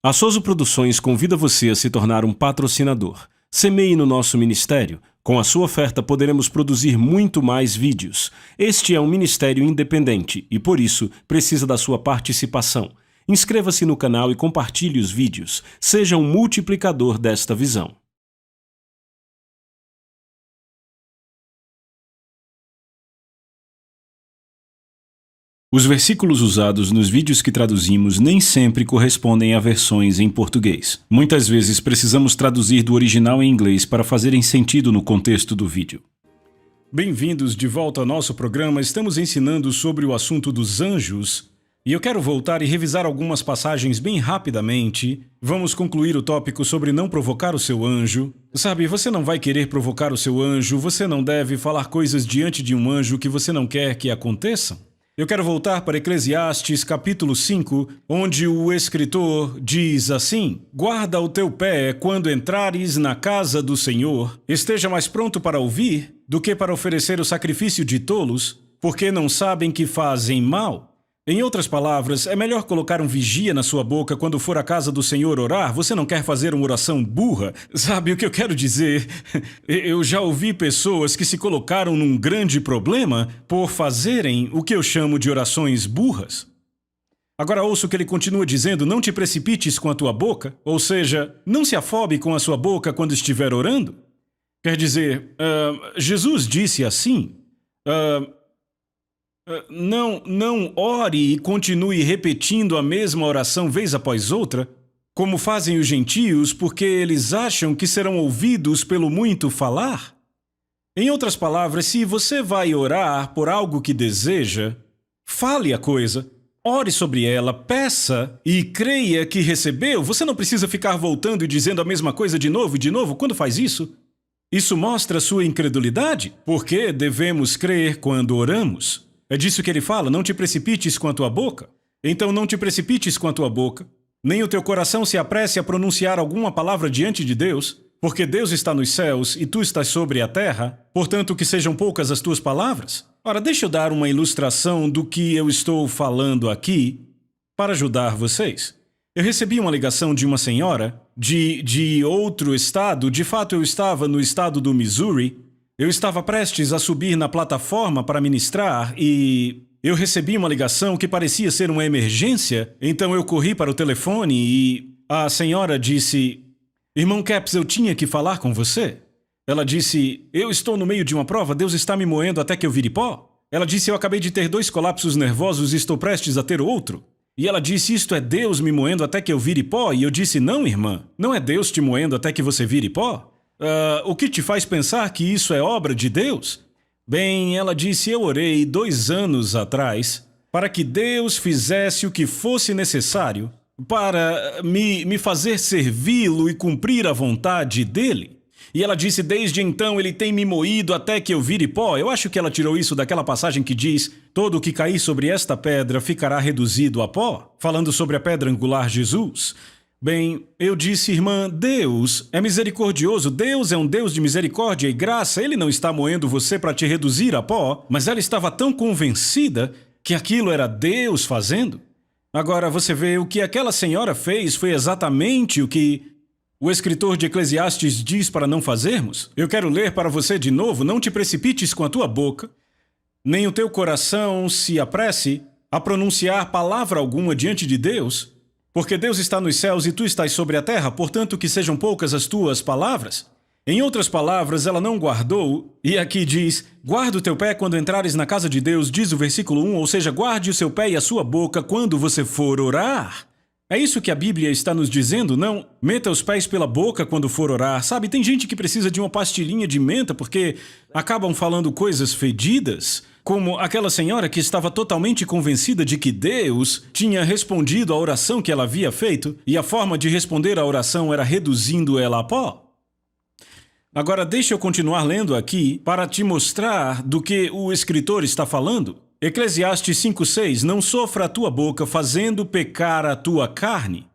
A Soso Produções convida você a se tornar um patrocinador. Semeie no nosso ministério. Com a sua oferta poderemos produzir muito mais vídeos. Este é um ministério independente e, por isso, precisa da sua participação. Inscreva-se no canal e compartilhe os vídeos. Seja um multiplicador desta visão. Os versículos usados nos vídeos que traduzimos nem sempre correspondem a versões em português. Muitas vezes precisamos traduzir do original em inglês para fazerem sentido no contexto do vídeo. Bem-vindos de volta ao nosso programa. Estamos ensinando sobre o assunto dos anjos e eu quero voltar e revisar algumas passagens bem rapidamente. Vamos concluir o tópico sobre não provocar o seu anjo. Sabe, você não vai querer provocar o seu anjo, você não deve falar coisas diante de um anjo que você não quer que aconteçam. Eu quero voltar para Eclesiastes capítulo 5, onde o escritor diz assim: guarda o teu pé quando entrares na casa do Senhor, esteja mais pronto para ouvir do que para oferecer o sacrifício de tolos, porque não sabem que fazem mal. Em outras palavras, é melhor colocar um vigia na sua boca quando for à casa do Senhor orar. Você não quer fazer uma oração burra? Sabe o que eu quero dizer? Eu já ouvi pessoas que se colocaram num grande problema por fazerem o que eu chamo de orações burras. Agora ouça o que ele continua dizendo: não te precipites com a tua boca, ou seja, não se afobe com a sua boca quando estiver orando. Quer dizer, Jesus disse assim... Não ore e continue repetindo a mesma oração vez após outra, como fazem os gentios, porque eles acham que serão ouvidos pelo muito falar. Em outras palavras, se você vai orar por algo que deseja, fale a coisa, ore sobre ela, peça e creia que recebeu. Você não precisa ficar voltando e dizendo a mesma coisa de novo e de novo. Quando faz isso? Isso mostra sua incredulidade, porque devemos crer quando oramos. É disso que ele fala: não te precipites com a tua boca. Então não te precipites com a tua boca, nem o teu coração se apresse a pronunciar alguma palavra diante de Deus, porque Deus está nos céus e tu estás sobre a terra, portanto que sejam poucas as tuas palavras. Ora, deixa eu dar uma ilustração do que eu estou falando aqui para ajudar vocês. Eu recebi uma ligação de uma senhora de outro estado. De fato, eu estava no estado do Missouri. Eu estava prestes a subir na plataforma para ministrar e eu recebi uma ligação que parecia ser uma emergência. Então eu corri para o telefone e a senhora disse: irmão Capps, eu tinha que falar com você. Ela disse: eu estou no meio de uma prova, Deus está me moendo até que eu vire pó. Ela disse: eu acabei de ter 2 colapsos nervosos e estou prestes a ter outro. E ela disse: isto é Deus me moendo até que eu vire pó? E eu disse: não, irmã, não é Deus te moendo até que você vire pó. O que te faz pensar que isso é obra de Deus? Bem, ela disse: eu orei 2 anos atrás para que Deus fizesse o que fosse necessário para me fazer servi-lo e cumprir a vontade dele. E ela disse: desde então ele tem me moído até que eu vire pó. Eu acho que ela tirou isso daquela passagem que diz: todo o que cair sobre esta pedra ficará reduzido a pó, falando sobre a pedra angular Jesus. Bem, eu disse: irmã, Deus é misericordioso, Deus é um Deus de misericórdia e graça, Ele não está moendo você para te reduzir a pó, mas ela estava tão convencida que aquilo era Deus fazendo. Agora, você vê, o que aquela senhora fez foi exatamente o que o escritor de Eclesiastes diz para não fazermos. Eu quero ler para você de novo: não te precipites com a tua boca, nem o teu coração se apresse a pronunciar palavra alguma diante de Deus, porque Deus está nos céus e tu estás sobre a terra, portanto que sejam poucas as tuas palavras. Em outras palavras, ela não guardou, e aqui diz: guarda o teu pé quando entrares na casa de Deus, diz o versículo 1, ou seja, guarde o seu pé e a sua boca quando você for orar. É isso que a Bíblia está nos dizendo, não? Meta os pés pela boca quando for orar. Sabe, tem gente que precisa de uma pastilhinha de menta porque acabam falando coisas fedidas, como aquela senhora que estava totalmente convencida de que Deus tinha respondido à oração que ela havia feito, e a forma de responder à oração era reduzindo ela a pó. Agora deixa eu continuar lendo aqui para te mostrar do que o escritor está falando. Eclesiastes 5:6, não sofra a tua boca fazendo pecar a tua carne.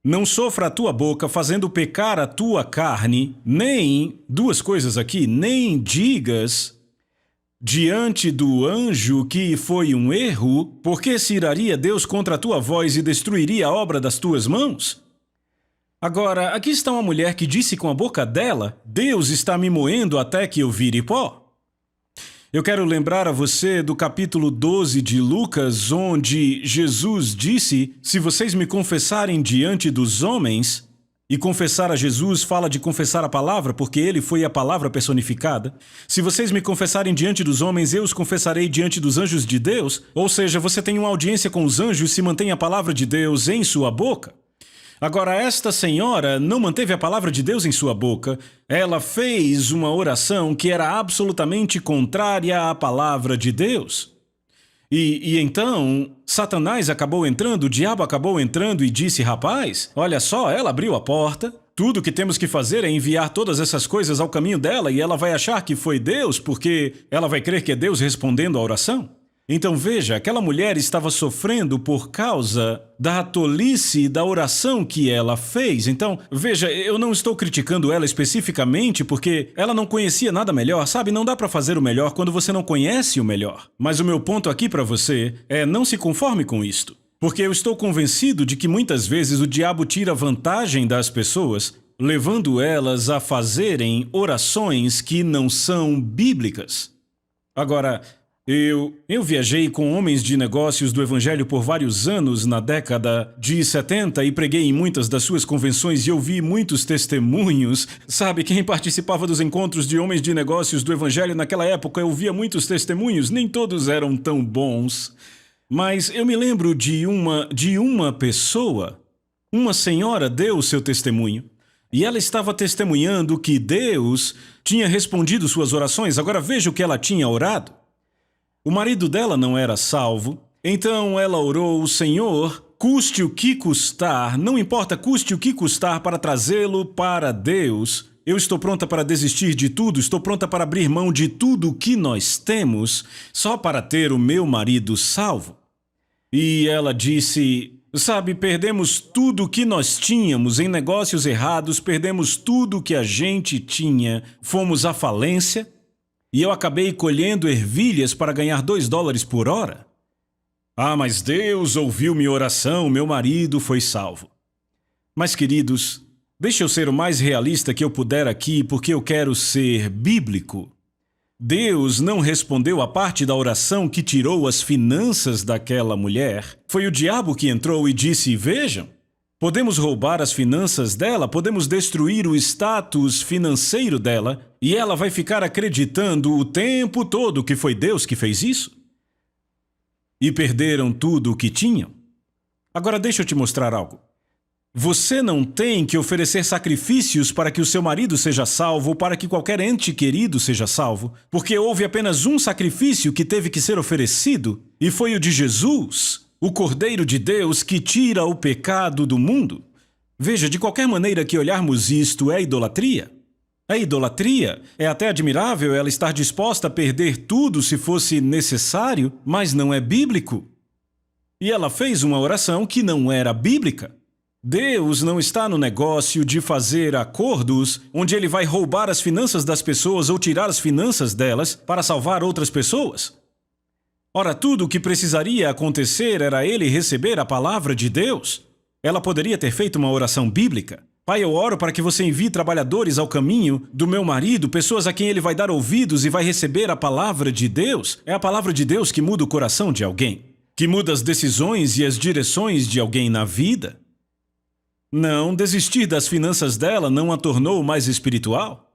Não sofra a tua boca fazendo pecar a tua carne, nem, 2 coisas aqui, nem digas diante do anjo que foi um erro, por que se iraria Deus contra a tua voz e destruiria a obra das tuas mãos? Agora, aqui está uma mulher que disse com a boca dela: Deus está me moendo até que eu vire pó. Eu quero lembrar a você do capítulo 12 de Lucas, onde Jesus disse: se vocês me confessarem diante dos homens, e confessar a Jesus fala de confessar a palavra, porque ele foi a palavra personificada. Se vocês me confessarem diante dos homens, eu os confessarei diante dos anjos de Deus. Ou seja, você tem uma audiência com os anjos se mantém a palavra de Deus em sua boca. Agora, esta senhora não manteve a palavra de Deus em sua boca. Ela fez uma oração que era absolutamente contrária à palavra de Deus. E então, Satanás acabou entrando, o diabo acabou entrando e disse: rapaz, olha só, ela abriu a porta, tudo que temos que fazer é enviar todas essas coisas ao caminho dela e ela vai achar que foi Deus, porque ela vai crer que é Deus respondendo à oração. Então veja, aquela mulher estava sofrendo por causa da tolice da oração que ela fez. Então, veja, eu não estou criticando ela especificamente porque ela não conhecia nada melhor, sabe? Não dá para fazer o melhor quando você não conhece o melhor. Mas o meu ponto aqui para você é: não se conforme com isto. Porque eu estou convencido de que muitas vezes o diabo tira vantagem das pessoas, levando elas a fazerem orações que não são bíblicas. Agora, Eu viajei com homens de negócios do Evangelho por vários anos na década de 70 e preguei em muitas das suas convenções e ouvi muitos testemunhos. Sabe, quem participava dos encontros de homens de negócios do Evangelho naquela época, eu via muitos testemunhos, nem todos eram tão bons. Mas eu me lembro de uma pessoa, uma senhora deu o seu testemunho. E ela estava testemunhando que Deus tinha respondido suas orações. Agora veja o que ela tinha orado. O marido dela não era salvo, então ela orou: Senhor, custe o que custar, não importa, custe o que custar para trazê-lo para Deus. Eu estou pronta para desistir de tudo, estou pronta para abrir mão de tudo que nós temos, só para ter o meu marido salvo. E ela disse: sabe, perdemos tudo o que nós tínhamos em negócios errados, perdemos tudo que a gente tinha, fomos à falência. E eu acabei colhendo ervilhas para ganhar $2 por hora. Ah, mas Deus ouviu minha oração, meu marido foi salvo. Mas, queridos, deixa eu ser o mais realista que eu puder aqui, porque eu quero ser bíblico. Deus não respondeu a parte da oração que tirou as finanças daquela mulher. Foi o diabo que entrou e disse: vejam, podemos roubar as finanças dela, podemos destruir o status financeiro dela, e ela vai ficar acreditando o tempo todo que foi Deus que fez isso. E perderam tudo o que tinham. Agora deixa eu te mostrar algo. Você não tem que oferecer sacrifícios para que o seu marido seja salvo ou para que qualquer ente querido seja salvo, porque houve apenas um sacrifício que teve que ser oferecido, e foi o de Jesus, o Cordeiro de Deus que tira o pecado do mundo. Veja, de qualquer maneira que olharmos isto, é idolatria. É idolatria. É até admirável ela estar disposta a perder tudo se fosse necessário, mas não é bíblico. E ela fez uma oração que não era bíblica. Deus não está no negócio de fazer acordos onde ele vai roubar as finanças das pessoas ou tirar as finanças delas para salvar outras pessoas. Ora, tudo o que precisaria acontecer era ele receber a palavra de Deus. Ela poderia ter feito uma oração bíblica. Pai, eu oro para que você envie trabalhadores ao caminho do meu marido, pessoas a quem ele vai dar ouvidos e vai receber a palavra de Deus. É a palavra de Deus que muda o coração de alguém, que muda as decisões e as direções de alguém na vida. Não, desistir das finanças dela não a tornou mais espiritual.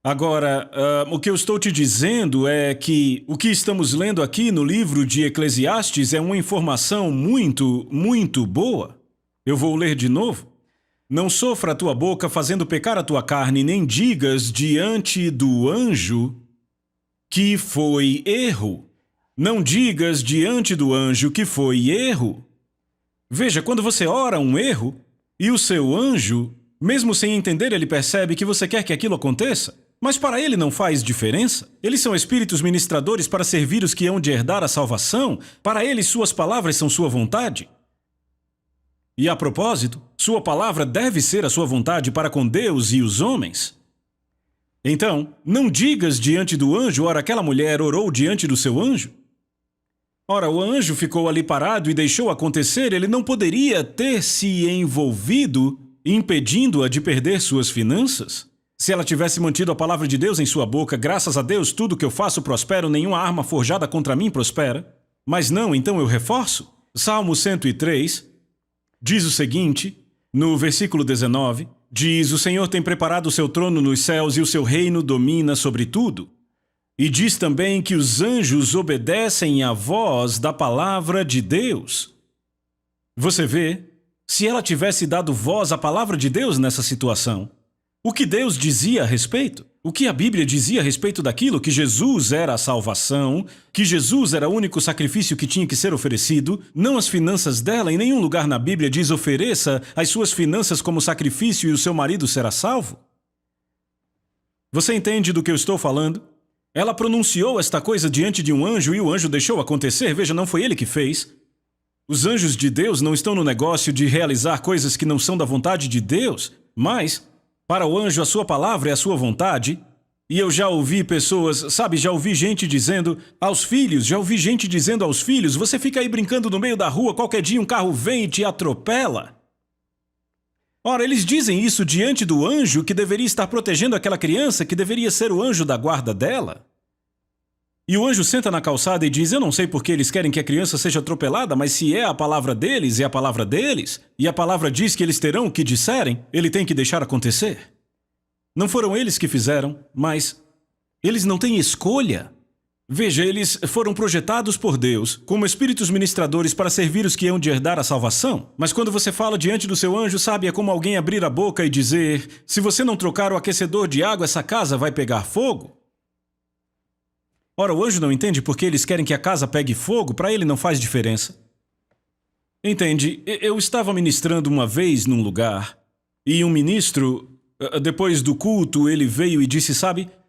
Agora, o que eu estou te dizendo é que o que estamos lendo aqui no livro de Eclesiastes é uma informação muito, muito boa. Eu vou ler de novo. Não sofra a tua boca fazendo pecar a tua carne, nem digas diante do anjo que foi erro. Não digas diante do anjo que foi erro. Veja, quando você ora um erro, e o seu anjo, mesmo sem entender, ele percebe que você quer que aquilo aconteça, mas para ele não faz diferença. Eles são espíritos ministradores para servir os que hão de herdar a salvação. Para eles, suas palavras são sua vontade. E a propósito, sua palavra deve ser a sua vontade para com Deus e os homens. Então, não digas diante do anjo, ora, aquela mulher orou diante do seu anjo. Ora, o anjo ficou ali parado e deixou acontecer, ele não poderia ter se envolvido, impedindo-a de perder suas finanças? Se ela tivesse mantido a palavra de Deus em sua boca, graças a Deus, tudo que eu faço prospera, nenhuma arma forjada contra mim prospera. Mas não, então eu reforço. Salmo 103 diz o seguinte, no versículo 19, diz: o Senhor tem preparado o seu trono nos céus e o seu reino domina sobre tudo. E diz também que os anjos obedecem à voz da palavra de Deus. Você vê, se ela tivesse dado voz à palavra de Deus nessa situação, o que Deus dizia a respeito? O que a Bíblia dizia a respeito daquilo? Que Jesus era a salvação, que Jesus era o único sacrifício que tinha que ser oferecido, não as finanças dela. Em nenhum lugar na Bíblia diz: ofereça as suas finanças como sacrifício e o seu marido será salvo. Você entende do que eu estou falando? Ela pronunciou esta coisa diante de um anjo e o anjo deixou acontecer. Veja, não foi ele que fez. Os anjos de Deus não estão no negócio de realizar coisas que não são da vontade de Deus, mas para o anjo a sua palavra é a sua vontade. E eu já ouvi pessoas, já ouvi gente dizendo aos filhos, você fica aí brincando no meio da rua, qualquer dia um carro vem e te atropela. Ora, eles dizem isso diante do anjo que deveria estar protegendo aquela criança, que deveria ser o anjo da guarda dela. E o anjo senta na calçada e diz: eu não sei por que eles querem que a criança seja atropelada, mas se é a palavra deles, é a palavra deles, e a palavra diz que eles terão o que disserem, ele tem que deixar acontecer. Não foram eles que fizeram, mas eles não têm escolha. Veja, eles foram projetados por Deus como espíritos ministradores para servir os que hão de herdar a salvação. Mas quando você fala diante do seu anjo, é como alguém abrir a boca e dizer: se você não trocar o aquecedor de água, essa casa vai pegar fogo. Ora, o anjo não entende porque eles querem que a casa pegue fogo, para ele não faz diferença. Entende, eu estava ministrando uma vez num lugar e um ministro, depois do culto, ele veio e disse: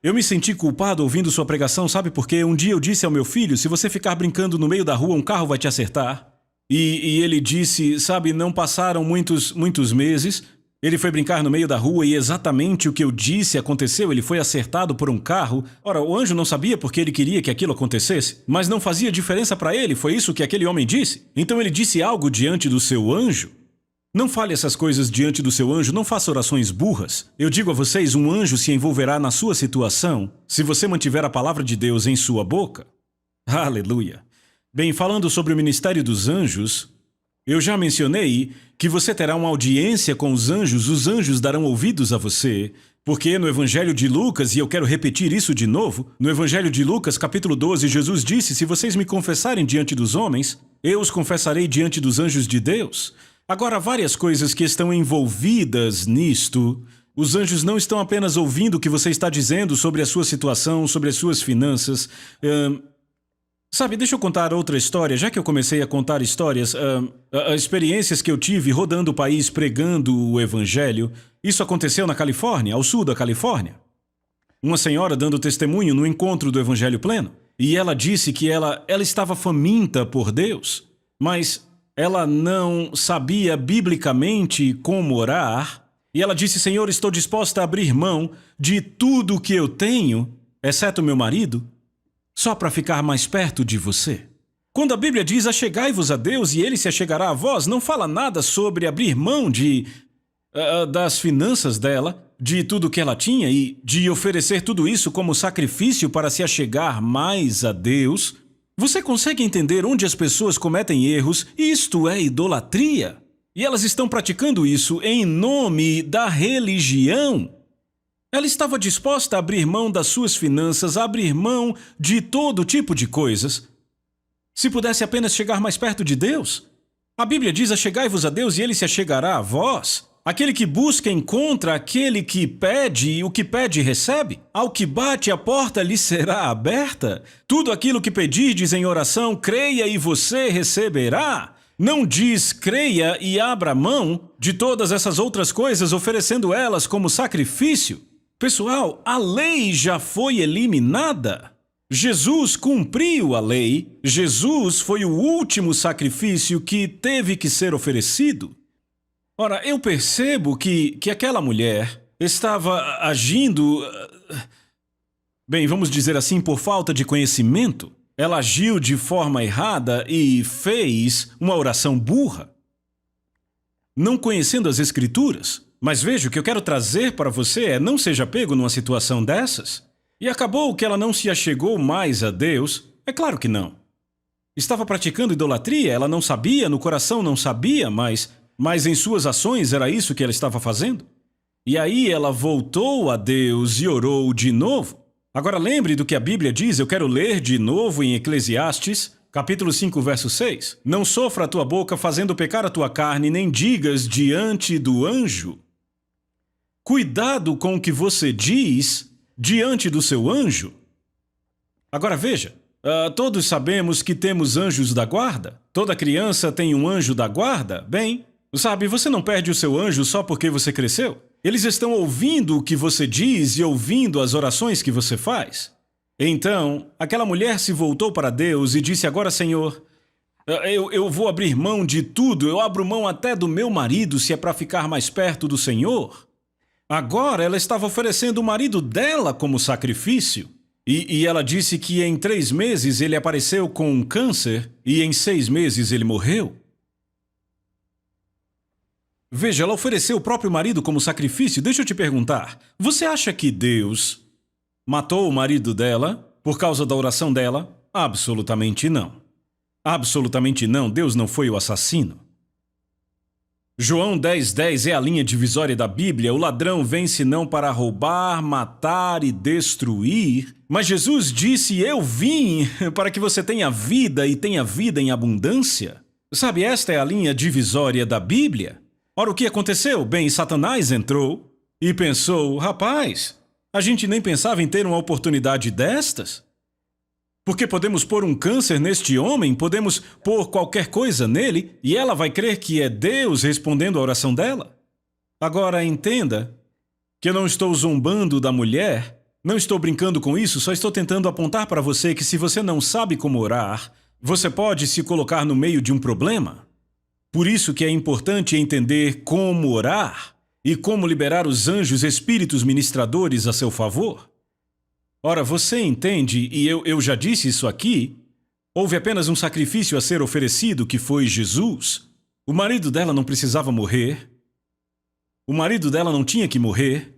eu me senti culpado ouvindo sua pregação, porque um dia eu disse ao meu filho: se você ficar brincando no meio da rua, um carro vai te acertar. E ele disse, não passaram muitos meses, ele foi brincar no meio da rua e exatamente o que eu disse aconteceu, ele foi acertado por um carro. Ora, o anjo não sabia porque ele queria que aquilo acontecesse, mas não fazia diferença para ele, foi isso que aquele homem disse. Então ele disse algo diante do seu anjo. Não fale essas coisas diante do seu anjo, não faça orações burras. Eu digo a vocês, um anjo se envolverá na sua situação se você mantiver a palavra de Deus em sua boca. Aleluia! Bem, falando sobre o ministério dos anjos, eu já mencionei que você terá uma audiência com os anjos darão ouvidos a você, porque no Evangelho de Lucas, e eu quero repetir isso de novo, no Evangelho de Lucas, capítulo 12, Jesus disse: se vocês me confessarem diante dos homens, eu os confessarei diante dos anjos de Deus. Agora, várias coisas que estão envolvidas nisto. Os anjos não estão apenas ouvindo o que você está dizendo sobre a sua situação, sobre as suas finanças. Deixa eu contar outra história, já que eu comecei a contar histórias, experiências que eu tive rodando o país pregando o Evangelho. Isso aconteceu na Califórnia, ao sul da Califórnia. Uma senhora dando testemunho no encontro do Evangelho Pleno. E ela disse que ela estava faminta por Deus, mas ela não sabia biblicamente como orar. E ela disse: Senhor, estou disposta a abrir mão de tudo o que eu tenho, exceto meu marido, só para ficar mais perto de você. Quando a Bíblia diz: achegai-vos a Deus e ele se achegará a vós, não fala nada sobre abrir mão das finanças dela, de tudo que ela tinha e de oferecer tudo isso como sacrifício para se achegar mais a Deus. Você consegue entender onde as pessoas cometem erros? Isto é idolatria. E elas estão praticando isso em nome da religião. Ela estava disposta a abrir mão das suas finanças, a abrir mão de todo tipo de coisas, se pudesse apenas chegar mais perto de Deus. A Bíblia diz: achegai-vos a Deus e ele se achegará a vós. Aquele que busca encontra, aquele que pede, o que pede recebe. Ao que bate, a porta lhe será aberta. Tudo aquilo que pedirdes em oração, creia e você receberá. Não diz creia e abra mão de todas essas outras coisas, oferecendo elas como sacrifício. Pessoal, a lei já foi eliminada. Jesus cumpriu a lei. Jesus foi o último sacrifício que teve que ser oferecido. Ora, eu percebo que aquela mulher estava agindo Bem, vamos dizer assim, por falta de conhecimento, ela agiu de forma errada e fez uma oração burra, não conhecendo as Escrituras. Mas veja, o que eu quero trazer para você é: não seja pego numa situação dessas. E acabou que ela não se achegou mais a Deus? É claro que não. Estava praticando idolatria, ela não sabia, no coração não sabia, mas em suas ações era isso que ela estava fazendo. E aí ela voltou a Deus e orou de novo. Agora lembre do que a Bíblia diz, eu quero ler de novo em Eclesiastes, capítulo 5, verso 6. Não sofra a tua boca fazendo pecar a tua carne, nem digas diante do anjo. Cuidado com o que você diz diante do seu anjo. Agora veja, todos sabemos que temos anjos da guarda. Toda criança tem um anjo da guarda. Bem, sabe, você não perde o seu anjo só porque você cresceu. Eles estão ouvindo o que você diz e ouvindo as orações que você faz. Então, aquela mulher se voltou para Deus e disse: agora, Senhor, eu vou abrir mão de tudo, eu abro mão até do meu marido se é para ficar mais perto do Senhor. Agora ela estava oferecendo o marido dela como sacrifício. E ela disse que em 3 meses ele apareceu com um câncer e em 6 meses ele morreu. Veja, ela ofereceu o próprio marido como sacrifício. Deixa eu te perguntar, você acha que Deus matou o marido dela por causa da oração dela? Absolutamente não. Absolutamente não, Deus não foi o assassino. João 10:10 é a linha divisória da Bíblia. O ladrão vem senão para roubar, matar e destruir. Mas Jesus disse: eu vim para que você tenha vida e tenha vida em abundância. Sabe, esta é a linha divisória da Bíblia. Ora, o que aconteceu? Bem, Satanás entrou e pensou: rapaz, a gente nem pensava em ter uma oportunidade destas. Porque podemos pôr um câncer neste homem, podemos pôr qualquer coisa nele, e ela vai crer que é Deus respondendo à oração dela. Agora, entenda que eu não estou zombando da mulher, não estou brincando com isso, só estou tentando apontar para você que se você não sabe como orar, você pode se colocar no meio de um problema. Por isso que é importante entender como orar e como liberar os anjos espíritos ministradores a seu favor. Ora, você entende, e eu já disse isso aqui, houve apenas um sacrifício a ser oferecido, que foi Jesus. O marido dela não precisava morrer. O marido dela não tinha que morrer.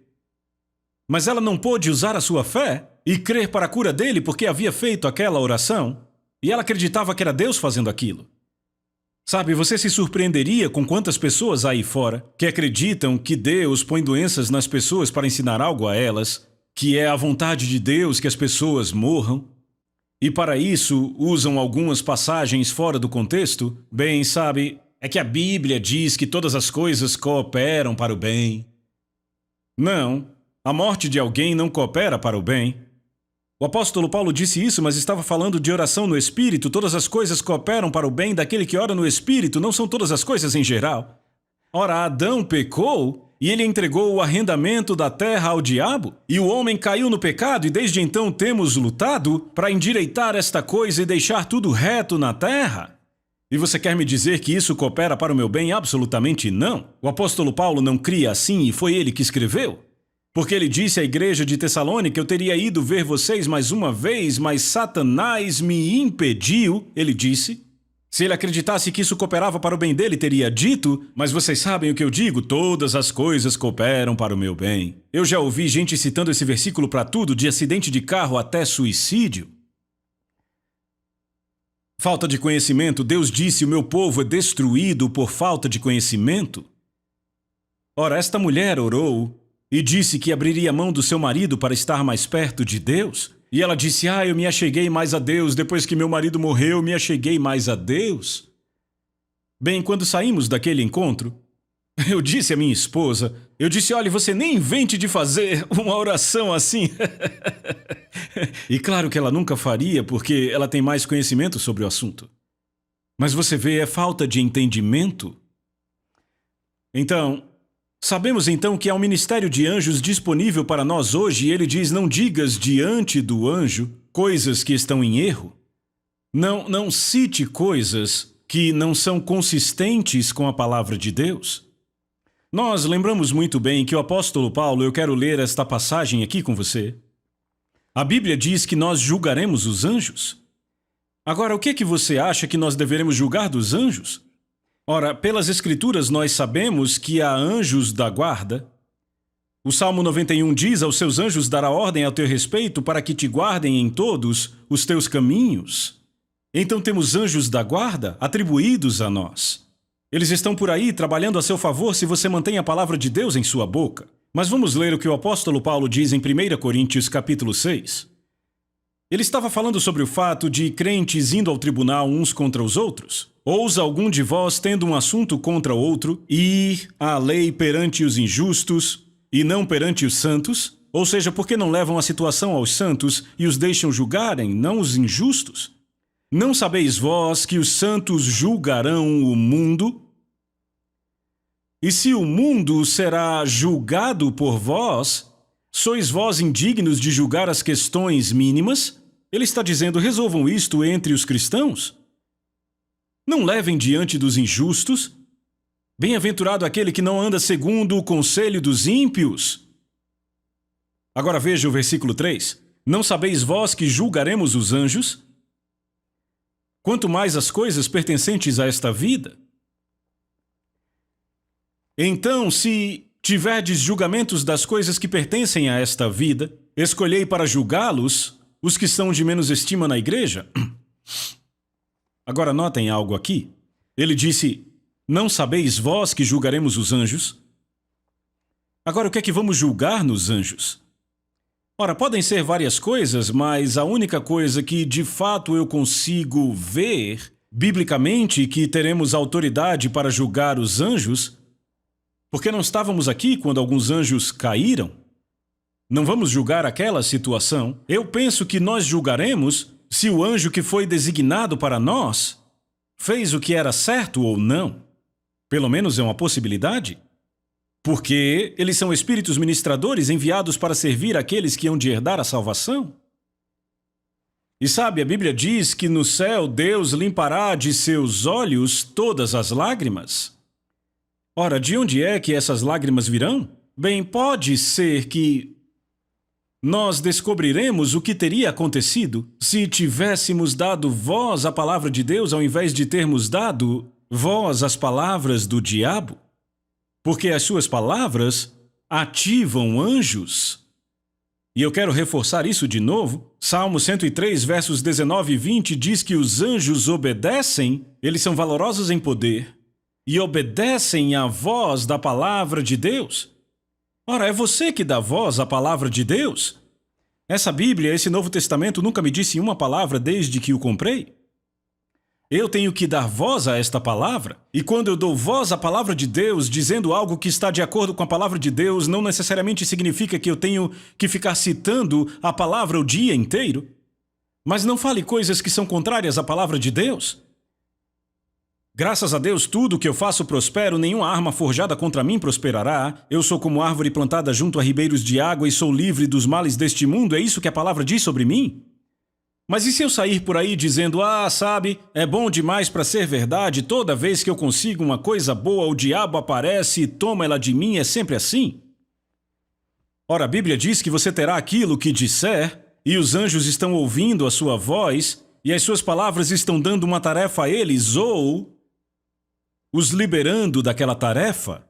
Mas ela não pôde usar a sua fé e crer para a cura dele porque havia feito aquela oração, e ela acreditava que era Deus fazendo aquilo. Sabe, você se surpreenderia com quantas pessoas há aí fora que acreditam que Deus põe doenças nas pessoas para ensinar algo a elas, que é a vontade de Deus que as pessoas morram, e para isso usam algumas passagens fora do contexto. Bem, sabe, é que a Bíblia diz que todas as coisas cooperam para o bem. Não, a morte de alguém não coopera para o bem. O apóstolo Paulo disse isso, mas estava falando de oração no Espírito. Todas as coisas cooperam para o bem daquele que ora no Espírito, não são todas as coisas em geral. Ora, Adão pecou e ele entregou o arrendamento da terra ao diabo, e o homem caiu no pecado, e desde então temos lutado para endireitar esta coisa e deixar tudo reto na terra. E você quer me dizer que isso coopera para o meu bem? Absolutamente não. O apóstolo Paulo não cria assim e foi ele que escreveu. Porque ele disse à igreja de Tessalônica: eu teria ido ver vocês mais uma vez, mas Satanás me impediu, ele disse. Se ele acreditasse que isso cooperava para o bem dele, teria dito: mas vocês sabem o que eu digo, todas as coisas cooperam para o meu bem. Eu já ouvi gente citando esse versículo para tudo, de acidente de carro até suicídio. Falta de conhecimento. Deus disse: o meu povo é destruído por falta de conhecimento. Ora, esta mulher orou e disse que abriria mão do seu marido para estar mais perto de Deus. E ela disse: eu me acheguei mais a Deus, depois que meu marido morreu, me acheguei mais a Deus. Bem, quando saímos daquele encontro, eu disse à minha esposa, olha, você nem invente de fazer uma oração assim. E claro que ela nunca faria, porque ela tem mais conhecimento sobre o assunto. Mas você vê, é falta de entendimento. Então, sabemos então que há um ministério de anjos disponível para nós hoje, e ele diz: não digas diante do anjo coisas que estão em erro. Não cite coisas que não são consistentes com a palavra de Deus. Nós lembramos muito bem que o apóstolo Paulo, eu quero ler esta passagem aqui com você. A Bíblia diz que nós julgaremos os anjos. Agora, o que é que você acha que nós deveremos julgar dos anjos? Ora, pelas Escrituras nós sabemos que há anjos da guarda. O Salmo 91 diz: aos seus anjos dará ordem a teu respeito para que te guardem em todos os teus caminhos. Então temos anjos da guarda atribuídos a nós. Eles estão por aí trabalhando a seu favor se você mantém a palavra de Deus em sua boca. Mas vamos ler o que o apóstolo Paulo diz em 1 Coríntios capítulo 6. Ele estava falando sobre o fato de crentes indo ao tribunal uns contra os outros. Ousa algum de vós, tendo um assunto contra outro, ir à lei perante os injustos e não perante os santos? Ou seja, por que não levam a situação aos santos e os deixam julgarem, não os injustos? Não sabeis vós que os santos julgarão o mundo? E se o mundo será julgado por vós, sois vós indignos de julgar as questões mínimas? Ele está dizendo: resolvam isto entre os cristãos. Não levem diante dos injustos. Bem-aventurado aquele que não anda segundo o conselho dos ímpios. Agora veja o versículo 3. Não sabeis vós que julgaremos os anjos? Quanto mais as coisas pertencentes a esta vida. Então, se tiverdes julgamentos das coisas que pertencem a esta vida, escolhei para julgá-los os que são de menos estima na igreja. Agora notem algo aqui. Ele disse: não sabeis vós que julgaremos os anjos? Agora, o que é que vamos julgar nos anjos? Ora, podem ser várias coisas, mas a única coisa que de fato eu consigo ver, biblicamente, que teremos autoridade para julgar os anjos, porque não estávamos aqui quando alguns anjos caíram. Não vamos julgar aquela situação. Eu penso que nós julgaremos se o anjo que foi designado para nós fez o que era certo ou não. Pelo menos é uma possibilidade. Porque eles são espíritos ministradores enviados para servir aqueles que hão de herdar a salvação. E sabe, a Bíblia diz que no céu Deus limpará de seus olhos todas as lágrimas. Ora, de onde é que essas lágrimas virão? Bem, pode ser que nós descobriremos o que teria acontecido se tivéssemos dado voz à palavra de Deus ao invés de termos dado voz às palavras do diabo. Porque as suas palavras ativam anjos. E eu quero reforçar isso de novo. Salmo 103, versos 19 e 20 diz que os anjos obedecem, eles são valorosos em poder, e obedecem à voz da palavra de Deus. Ora, é você que dá voz à palavra de Deus? Essa Bíblia, esse Novo Testamento nunca me disse uma palavra desde que o comprei. Eu tenho que dar voz a esta palavra, e quando eu dou voz à palavra de Deus, dizendo algo que está de acordo com a palavra de Deus, não necessariamente significa que eu tenho que ficar citando a palavra o dia inteiro. Mas não fale coisas que são contrárias à palavra de Deus. Graças a Deus, tudo que eu faço prospero, nenhuma arma forjada contra mim prosperará. Eu sou como árvore plantada junto a ribeiros de água e sou livre dos males deste mundo. É isso que a palavra diz sobre mim? Mas e se eu sair por aí dizendo: sabe, é bom demais para ser verdade, toda vez que eu consigo uma coisa boa, o diabo aparece e toma ela de mim, é sempre assim? Ora, a Bíblia diz que você terá aquilo que disser, e os anjos estão ouvindo a sua voz, e as suas palavras estão dando uma tarefa a eles, ou os liberando daquela tarefa.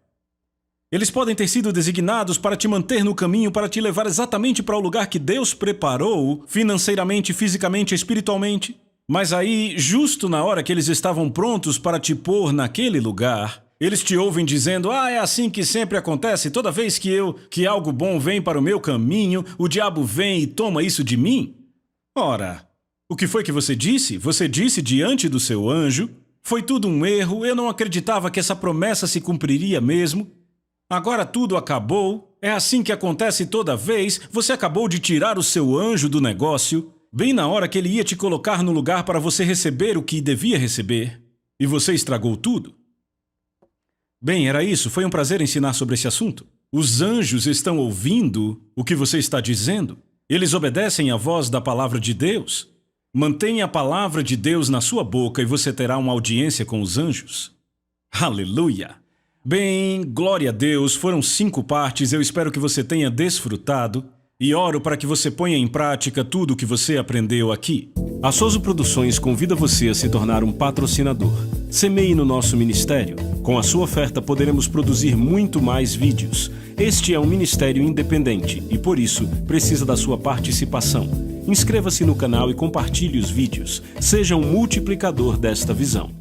Eles podem ter sido designados para te manter no caminho, para te levar exatamente para o lugar que Deus preparou, financeiramente, fisicamente, espiritualmente. Mas aí, justo na hora que eles estavam prontos para te pôr naquele lugar, eles te ouvem dizendo: é assim que sempre acontece, toda vez que algo bom vem para o meu caminho, o diabo vem e toma isso de mim. Ora, o que foi que você disse? Você disse diante do seu anjo: foi tudo um erro, eu não acreditava que essa promessa se cumpriria mesmo. Agora tudo acabou, é assim que acontece toda vez, você acabou de tirar o seu anjo do negócio, bem na hora que ele ia te colocar no lugar para você receber o que devia receber, e você estragou tudo. Bem, era isso, foi um prazer ensinar sobre esse assunto. Os anjos estão ouvindo o que você está dizendo, eles obedecem à voz da palavra de Deus. Mantenha a palavra de Deus na sua boca e você terá uma audiência com os anjos. Aleluia! Bem, glória a Deus, foram 5 partes, eu espero que você tenha desfrutado e oro para que você ponha em prática tudo o que você aprendeu aqui. A Soso Produções convida você a se tornar um patrocinador. Semeie no nosso ministério. Com a sua oferta poderemos produzir muito mais vídeos. Este é um ministério independente e, por isso, precisa da sua participação. Inscreva-se no canal e compartilhe os vídeos. Seja um multiplicador desta visão.